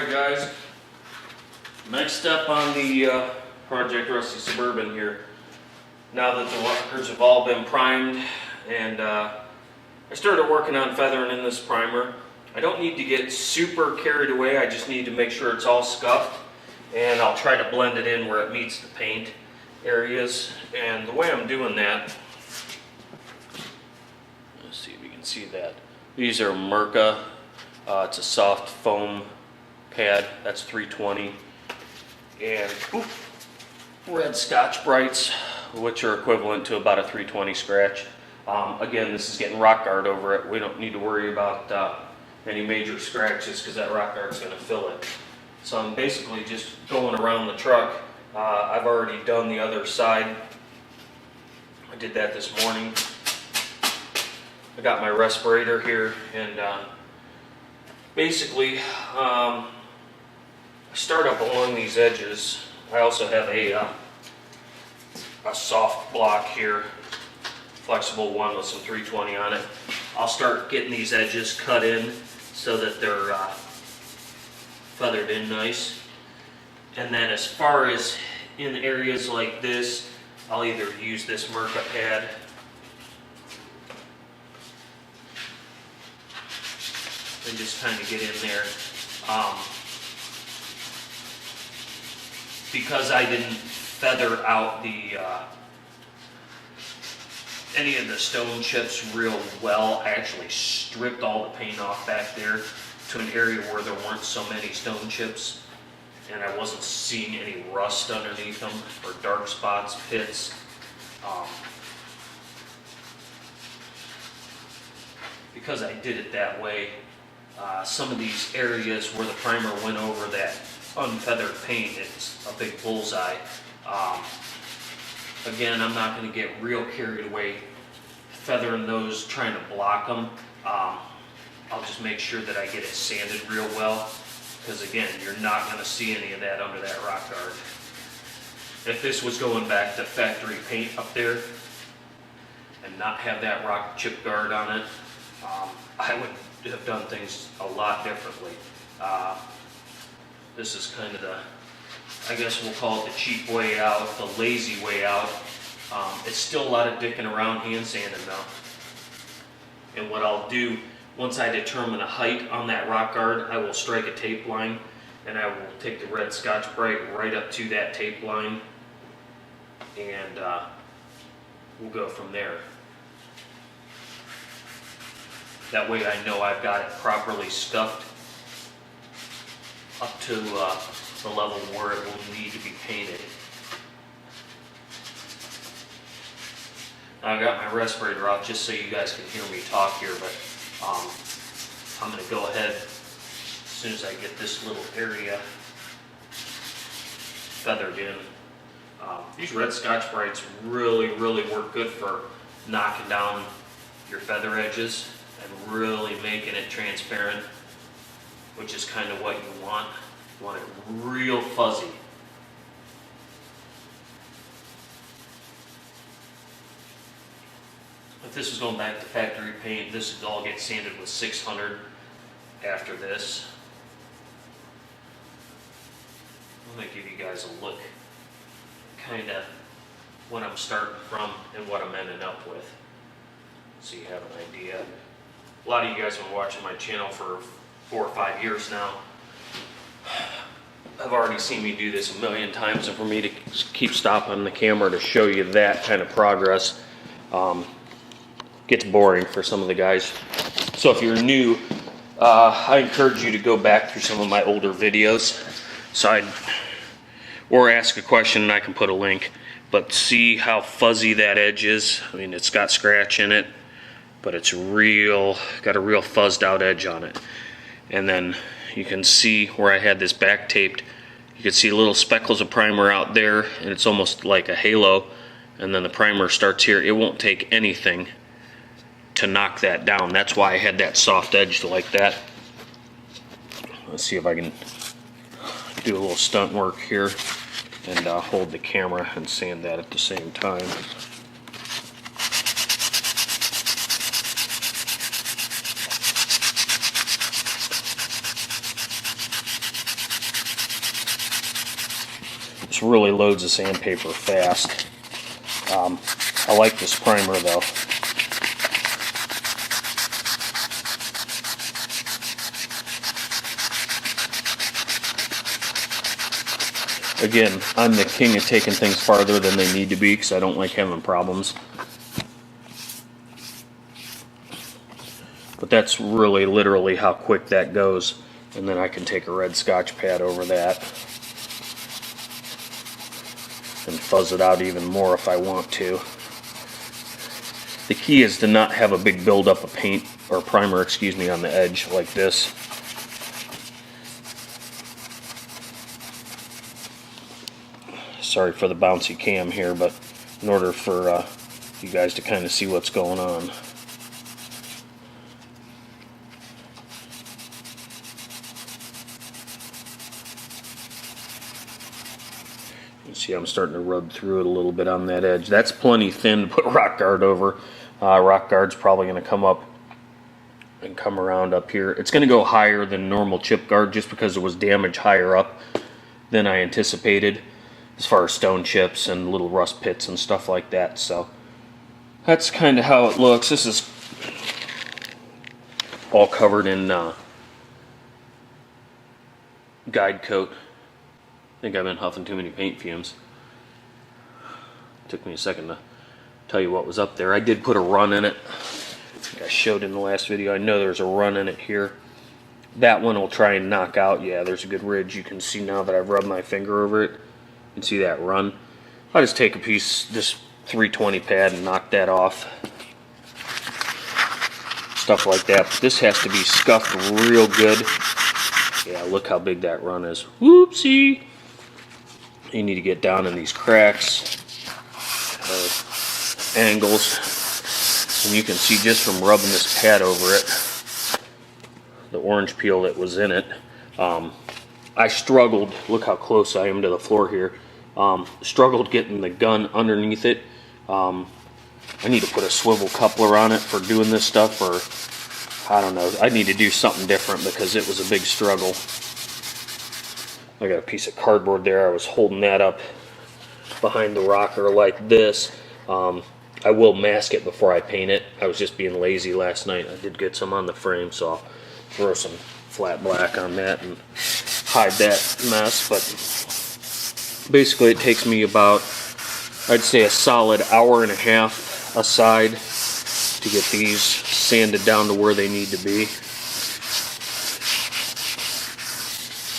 Alright guys, next step on the Project Rusty Suburban here. Now that the rockers have all been primed and I started working on feathering in this primer. I don't need to get super carried away, I just need to make sure it's all scuffed, and I'll try to blend it in where it meets the paint areas. And the way I'm doing that, let's see if you can see that. These are Merca, it's a soft foam pad, that's 320, and red Scotch Brights, which are equivalent to about a 320 scratch. Again, this is getting rock guard over it. We don't need to worry about any major scratches because that rock guard is going to fill it. So I'm basically just going around the truck. I've already done the other side. I did that this morning. I got my respirator here, and basically I start up along these edges. I also have a soft block here, flexible one with some 320 on it. I'll start getting these edges cut in so that they're feathered in nice. And then as far as in areas like this, I'll either use this Merca pad and just kind of get in there. Because I didn't feather out the any of the stone chips real well, I actually stripped all the paint off back there to an area where there weren't so many stone chips, and I wasn't seeing any rust underneath them or dark spots, pits. Because I did it that way, some of these areas where the primer went over that unfeathered paint, it's a big bullseye. Again, I'm not going to get real carried away feathering those, trying to block them. I'll just make sure that I get it sanded real well, because again, you're not going to see any of that under that rock guard. If this was going back to factory paint up there and not have that rock chip guard on it, I would have done things a lot differently. This is kind of the, I guess we'll call it the cheap way out, the lazy way out. It's still a lot of dicking around hand sanding though. And what I'll do, once I determine a height on that rock guard, I will strike a tape line, and I will take the red Scotch Brite right up to that tape line, and we'll go from there. That way I know I've got it properly scuffed up to the level where it will need to be painted. Now I got my respirator off just so you guys can hear me talk here, but I'm going to go ahead as soon as I get this little area feathered in. These red Scotch Brights really work good for knocking down your feather edges and really making it transparent, which is kind of what you want. You want it real fuzzy. If this was going back to factory paint, this would all get sanded with 600 after this. I'm going to give you guys a look, kind of what I'm starting from and what I'm ending up with, so you have an idea. A lot of you guys have been watching my channel for 4 or 5 years now. I've already seen me do this a million times, and for me to keep stopping the camera to show you that kind of progress gets boring for some of the guys. So if you're new, I encourage you to go back through some of my older videos, or ask a question and I can put a link. But see how fuzzy that edge is. I mean, it's got scratch in it, but it's got a real fuzzed out edge on it. And then you can see where I had this back taped, you can see little speckles of primer out there, and it's almost like a halo, and then the primer starts here. It won't take anything to knock that down. That's why I had that soft edge like that. Let's see if I can do a little stunt work here and hold the camera and sand that at the same time. This really loads the sandpaper fast. I like this primer though. Again, I'm the king of taking things farther than they need to be because I don't like having problems. But that's really literally how quick that goes. And then I can take a red Scotch pad over that and fuzz it out even more if I want to. The key is to not have a big buildup of paint or primer, excuse me, on the edge like this. Sorry for the bouncy cam here, but in order for you guys to kind of see what's going on. You see I'm starting to rub through it a little bit on that edge. That's plenty thin to put rock guard over. Rock guard's probably going to come up and come around up here. It's going to go higher than normal chip guard just because there was damage higher up than I anticipated, as far as stone chips and little rust pits and stuff like that. So that's kind of how it looks. This is all covered in guide coat. I think I've been huffing too many paint fumes. Took me a second to tell you what was up there. I did put a run in it. I think I showed in the last video. I know there's a run in it here. That one will try and knock out. Yeah, there's a good ridge. You can see now that I've rubbed my finger over it. You can see that run. I'll just take a piece, this 320 pad, and knock that off. Stuff like that. But this has to be scuffed real good. Yeah, look how big that run is. Whoopsie! You need to get down in these cracks, angles, and you can see just from rubbing this pad over it, the orange peel that was in it. I struggled, look how close I am to the floor here, struggled getting the gun underneath it. I need to put a swivel coupler on it for doing this stuff, or I don't know, I need to do something different because it was a big struggle. I got a piece of cardboard there, I was holding that up behind the rocker like this. I will mask it before I paint it. I was just being lazy last night. I did get some on the frame, so I'll throw some flat black on that and hide that mess. But basically it takes me about, I'd say, a solid hour and a half aside to get these sanded down to where they need to be.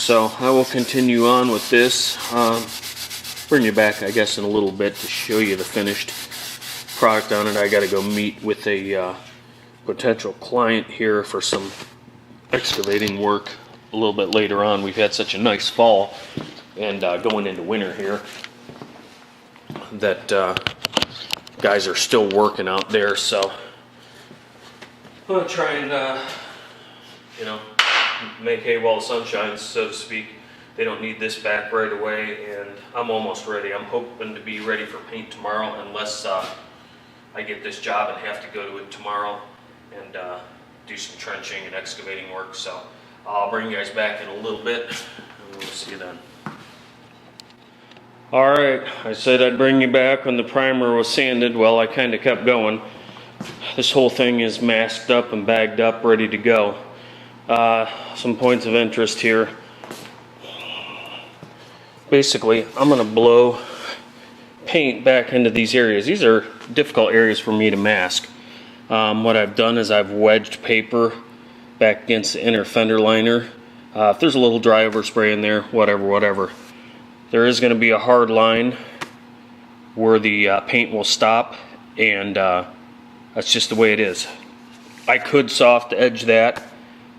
So I will continue on with this. Bring you back, I guess, in a little bit to show you the finished product on it. I got to go meet with a potential client here for some excavating work a little bit later on. We've had such a nice fall and going into winter here that guys are still working out there. So I'm gonna try and you know, make hay while the sun shines, so to speak. They don't need this back right away, and I'm almost ready. I'm hoping to be ready for paint tomorrow, unless I get this job and have to go to it tomorrow and do some trenching and excavating work. So I'll bring you guys back in a little bit, and we'll see you then. Alright, I said I'd bring you back when the primer was sanded. Well, I kind of kept going. This whole thing is masked up and bagged up, ready to go. Some points of interest here. Basically, I'm going to blow paint back into these areas. These are difficult areas for me to mask. What I've done is I've wedged paper back against the inner fender liner. If there's a little dry overspray in there, whatever. There is going to be a hard line where the paint will stop, and that's just the way it is. I could soft edge that,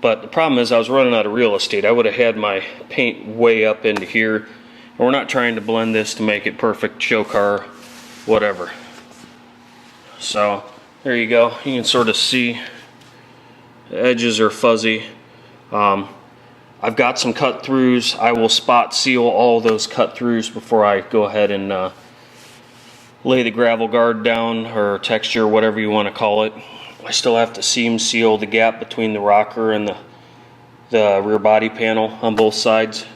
but the problem is I was running out of real estate. I would have had my paint way up into here. And we're not trying to blend this to make it perfect show car, whatever. So there you go. You can sort of see the edges are fuzzy. I've got some cut throughs. I will spot seal all those cut throughs before I go ahead and lay the gravel guard down, or texture, whatever you want to call it. I still have to seam seal the gap between the rocker and the rear body panel on both sides.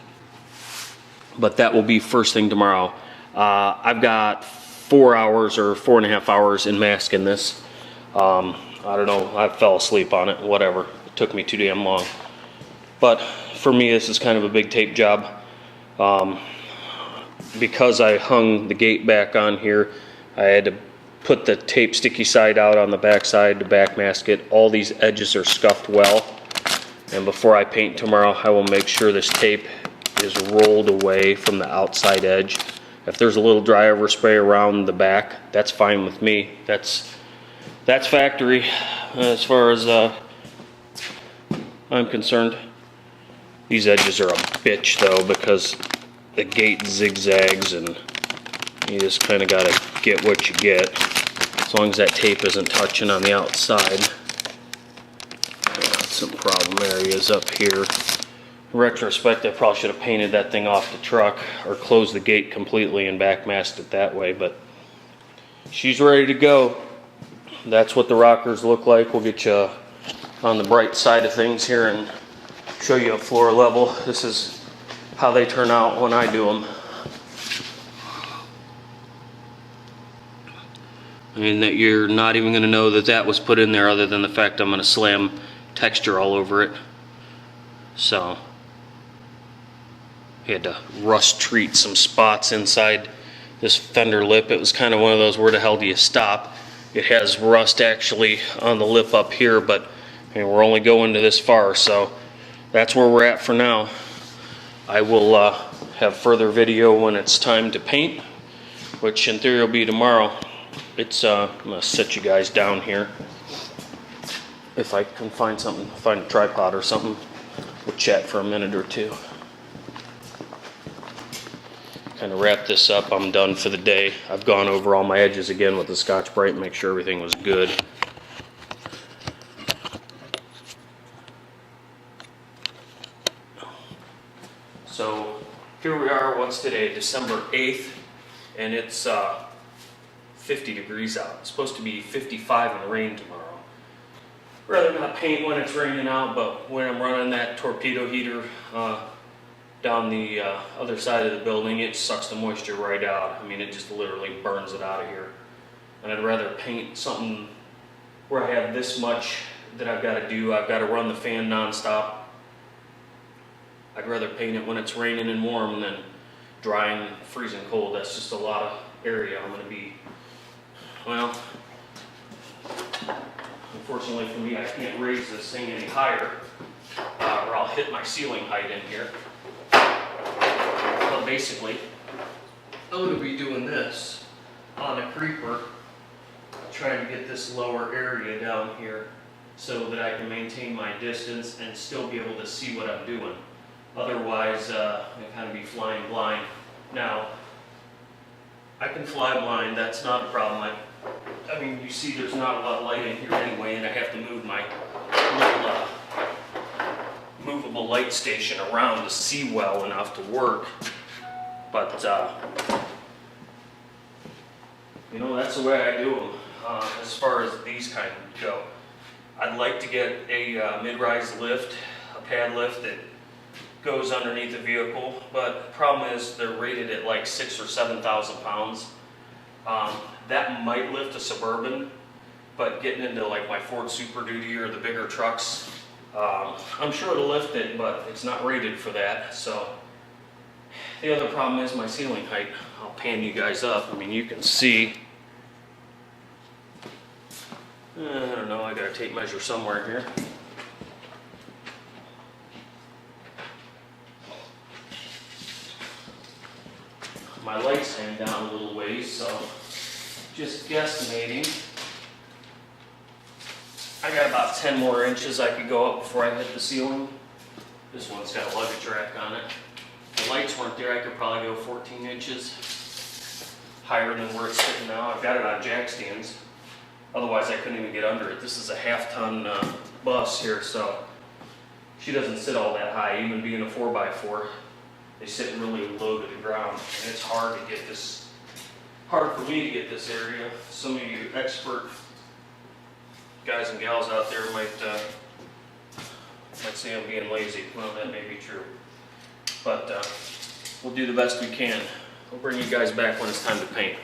but that will be first thing tomorrow. I've got 4 hours or 4.5 hours in masking this. I don't know, I fell asleep on it, whatever. It took me too damn long. But for me, this is kind of a big tape job. Because I hung the gate back on here, I had to put the tape sticky side out on the back side to back mask it. All these edges are scuffed well. And before I paint tomorrow, I will make sure this tape is rolled away from the outside edge. If there's a little dry overspray around the back, that's fine with me. That's factory as far as I'm concerned. These edges are a bitch though, because the gate zigzags and you just kind of got to get what you get, as long as that tape isn't touching on the outside. Some problem areas up here. In retrospect, I probably should have painted that thing off the truck or closed the gate completely and backmasked it that way, but she's ready to go. That's what the rockers look like. We'll get you on the bright side of things here and show you at floor level. This is how they turn out when I do them. I mean, that you're not even going to know that that was put in there, other than the fact I'm going to slam texture all over it. So I had to rust treat some spots inside this fender lip. It was kind of one of those, where the hell do you stop? It has rust actually on the lip up here, but I mean, we're only going to this far, so that's where we're at for now. I will have further video when it's time to paint, which in theory will be tomorrow. I'm gonna sit you guys down here. If I can find something, find a tripod or something, we'll chat for a minute or two. Kind of wrap this up. I'm done for the day. I've gone over all my edges again with the Scotch-Brite and make sure everything was good. So here we are. What's today? December 8th, and it's 50 degrees out. It's supposed to be 55 in the rain tomorrow. Rather not paint when it's raining out, but when I'm running that torpedo heater down the other side of the building, it sucks the moisture right out. I mean, it just literally burns it out of here. And I'd rather paint something where I have this much that I've got to do. I've got to run the fan nonstop. I'd rather paint it when it's raining and warm than dry and freezing cold. That's just a lot of area I'm going to be, well, unfortunately for me, I can't raise this thing any higher, or I'll hit my ceiling height in here. But basically, I'm going to be doing this on a creeper, trying to get this lower area down here so that I can maintain my distance and still be able to see what I'm doing. Otherwise, I kind of be flying blind. Now, I can fly blind, that's not a problem. I mean, you see there's not a lot of light in here anyway, and I have to move my little movable light station around to see well enough to work. But, you know, that's the way I do them as far as these kind go. I'd like to get a mid-rise lift, a pad lift that goes underneath the vehicle, but the problem is they're rated at like 6,000 or 7,000 pounds. That might lift a Suburban, but getting into like my Ford Super Duty or the bigger trucks, I'm sure it'll lift it, but it's not rated for that. So the other problem is my ceiling height. I'll pan you guys up. I mean, you can see, I don't know, I got a tape measure somewhere here. My lights hang down a little ways, so just guesstimating. I got about 10 more inches I could go up before I hit the ceiling. This one's got a luggage rack on it. If the lights weren't there, I could probably go 14 inches higher than where it's sitting now. I've got it on jack stands. Otherwise, I couldn't even get under it. This is a half-ton bus here, so she doesn't sit all that high, even being a 4x4. They sit really low to the ground, and it's hard to get this, hard for me to get this area. Some of you expert guys and gals out there might say I'm being lazy. Well, that may be true. But we'll do the best we can. We'll bring you guys back when it's time to paint.